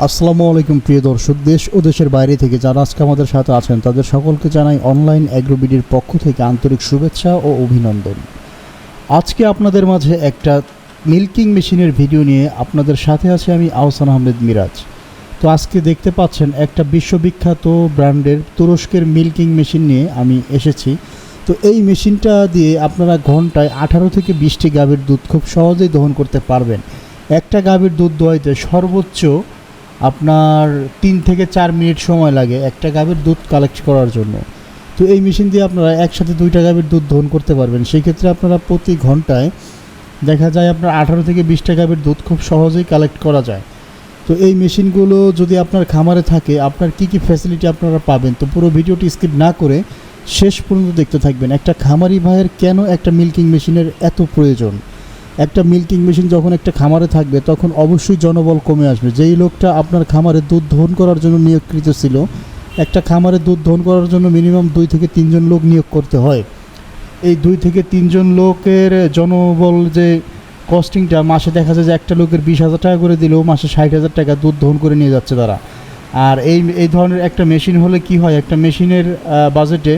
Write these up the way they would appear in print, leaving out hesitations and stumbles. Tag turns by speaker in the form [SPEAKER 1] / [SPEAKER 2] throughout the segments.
[SPEAKER 1] আসসালামু আলাইকুম প্রিয় দর্শক, দেশ ও দেশের বাইরে থেকে যারা আজকে আমাদের সাথে আছেন তাদের সকলকে জানাই অনলাইন অ্যাগ্রোবিডির পক্ষ থেকে আন্তরিক শুভেচ্ছা ও অভিনন্দন। আজকে আপনাদের মাঝে একটা মিল্কিং মেশিনের ভিডিও নিয়ে আপনাদের সাথে আছে আমি আহসান আহমেদ মিরাজ। তো আজকে দেখতে পাচ্ছেন একটা বিশ্ববিখ্যাত ব্র্যান্ডের তুরস্কের মিল্কিং মেশিন নিয়ে আমি এসেছি। তো এই মেশিনটা দিয়ে আপনারা ঘন্টায় 18 থেকে 20টি গাভীর দুধ খুব সহজেই দহন করতে পারবেন। একটা গাভীর দুধ দোয়াইতে সর্বোচ্চ আপনার 3 থেকে 4 মিনিট সময় লাগে একটা গাভীর দুধ কালেক্ট করার জন্য। তো এই মেশিন দিয়ে আপনারা একসাথে 2টা গাভীর দুধ দহন করতে পারবেন। সেই ক্ষেত্রে আপনারা প্রতি ঘন্টায় দেখা যায় আপনার 18 থেকে 20টা গাভীর দুধ খুব সহজেই কালেক্ট করা যায়। তো এই মেশিনগুলো যদি আপনার খামারে থাকে আপনার কি কি ফ্যাসিলিটি আপনারা পাবেন, তো পুরো ভিডিওটি স্কিপ না করে শেষ পর্যন্ত দেখতে থাকবেন। একটা খামারি ভাইয়ের কেন একটা মিল্কিং মেশিনের এত প্রয়োজন। একটা মিল্কিং মেশিন যখন একটা খামারে থাকবে তখন অবশ্যই জনবল কমে আসবে। যেই লোকটা আপনার খামারে দুধ দহন করার জন্য নিয়োগকৃত ছিল, একটা খামারে দুধ দহন করার জন্য মিনিমাম 2 থেকে 3 জন লোক নিয়োগ করতে হয়। এই 2 থেকে 3 জন লোকের জনবল যে কস্টিংটা মাসে দেখা যায় যে একটা লোকের 20,000 টাকা করে দিলেও মাসে 60,000 টাকা দুধ দহন করে নিয়ে যাচ্ছে তারা। আর এই ধরনের একটা মেশিন হলে কি হয়, একটা মেশিনের বাজেটে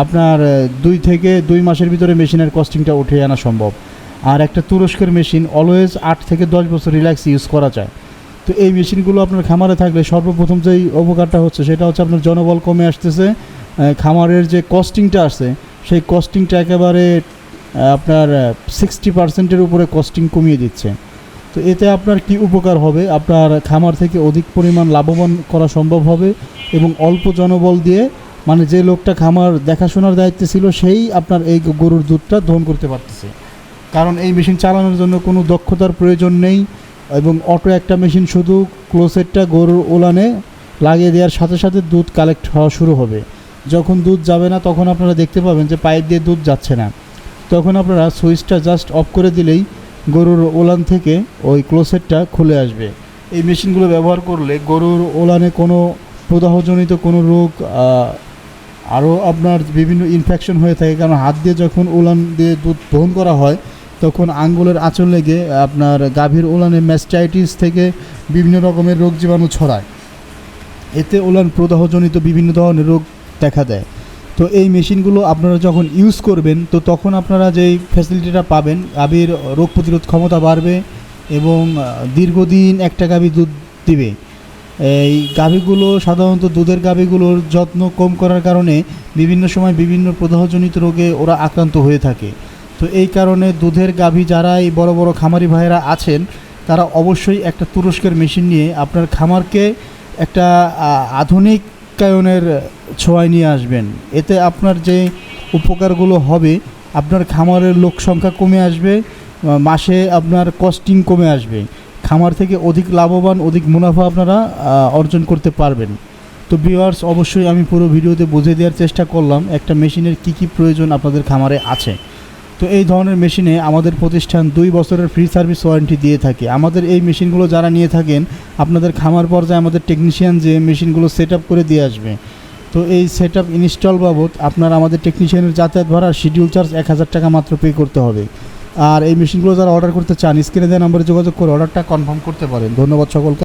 [SPEAKER 1] আপনার 2 মাসের ভিতরে মেশিনের কস্টিংটা উঠে আনা সম্ভব। আর একটা তুরস্কের মেশিন অলওয়েজ 8 থেকে 10 বছর রিল্যাক্স ইউজ করা যায়। তো এই মেশিনগুলো আপনার খামারে থাকলে সর্বপ্রথম যেই উপকারটা হচ্ছে সেটা হচ্ছে আপনার জনবল কমে আসতেছে, খামারের যে কস্টিংটা আসছে সেই কস্টিংটা একেবারে আপনার 60%-এর উপরে কস্টিং কমিয়ে দিচ্ছে। তো এতে আপনার কি উপকার হবে, আপনার খামার থেকে অধিক পরিমাণ লাভবান করা সম্ভব হবে এবং অল্প জনবল দিয়ে মানে যে লোকটা খামার দেখাশোনার দায়িত্বে ছিল সেই আপনার এই গরুর দুধটা দহন করতে পারতেছে। কারণ এই মেশিন চালানোর জন্য কোনো দক্ষতার প্রয়োজন নেই এবং অটো একটা মেশিন, শুধু ক্লোসেটটা গরুর ওলানে লাগিয়ে দেওয়ার সাথে সাথে দুধ কালেক্ট হওয়া শুরু হবে। যখন দুধ যাবে না তখন আপনারা দেখতে পাবেন যে পাইপ দিয়ে দুধ যাচ্ছে না, তখন আপনারা সুইচটা জাস্ট অফ করে দিলেই গরুর ওলান থেকে ওই ক্লোসেটটা খুলে আসবে। এই মেশিনগুলো ব্যবহার করলে গরুর ওলানে কোনো প্রদাহজনিত কোনো রোগ আরও আপনার বিভিন্ন ইনফেকশন হয়ে থাকে, কারণ হাত দিয়ে যখন ওলান দিয়ে দুধ দহন করা হয় তখন আঙ্গুলের আঁচল লেগে আপনার গাভীর ওলানে ম্যাস্টাইটিস থেকে বিভিন্ন রকমের রোগ জীবাণু ছড়ায়, এতে ওলান প্রদাহজনিত বিভিন্ন ধরনের রোগ দেখা দেয়। তো এই মেশিনগুলো আপনারা যখন ইউজ করবেন তো তখন আপনারা যেই ফ্যাসিলিটিটা পাবেন, গাভীর রোগ প্রতিরোধ ক্ষমতা বাড়বে এবং দীর্ঘদিন একটা গাভী দুধ দিবে। এই গাভীগুলো সাধারণত দুধের গাভীগুলোর যত্ন কম করার কারণে বিভিন্ন সময় বিভিন্ন প্রদাহজনিত রোগে ওরা আক্রান্ত হয়ে থাকে। তো এই কারণে দুধের গাভী যারা এই বড় বড় খামারি ভাইয়েরা আছেন তারা অবশ্যই একটা তুরস্কের মেশিন নিয়ে আপনার খামারকে একটা আধুনিকায়নের ছোঁয়ায় নিয়ে আসবেন। এতে আপনার যে উপকারগুলো হবে, আপনার খামারের লোক সংখ্যা কমে আসবে, মাসে আপনার কস্টিং কমে আসবে, খামার থেকে অধিক লাভবান অধিক মুনাফা আপনারা অর্জন করতে পারবেন। তো ভিউয়ার্স, অবশ্যই আমি পুরো ভিডিওতে বুঝিয়ে দেওয়ার চেষ্টা করলাম একটা মেশিনের কি কি প্রয়োজন আপনাদের খামারে আছে। তো এই ধরনের মেশিনে আমাদের প্রতিষ্ঠান 2 বছরের ফ্রি সার্ভিস ওয়ারেন্টি দিয়ে থাকে। আমাদের এই মেশিনগুলো যারা নিয়ে থাকেন আপনাদের খামার পর্যায়ে আমাদের টেকনিশিয়ান যে মেশিনগুলো সেট আপ করে দিয়ে আসবে। তো এই সেট আপ ইনস্টল বাবদ আপনার আমাদের টেকনিশিয়ানের যাতায়াত ভাড়া শিডিউল চার্জ 1000 টাকা মাত্র পে করতে হবে। আর এই মেশিনগুলো যারা অর্ডার করতে চান স্ক্রিনে দেওয়া নম্বরে যোগাযোগ করে অর্ডারটা কনফার্ম করতে পারেন। ধন্যবাদ সকলকে।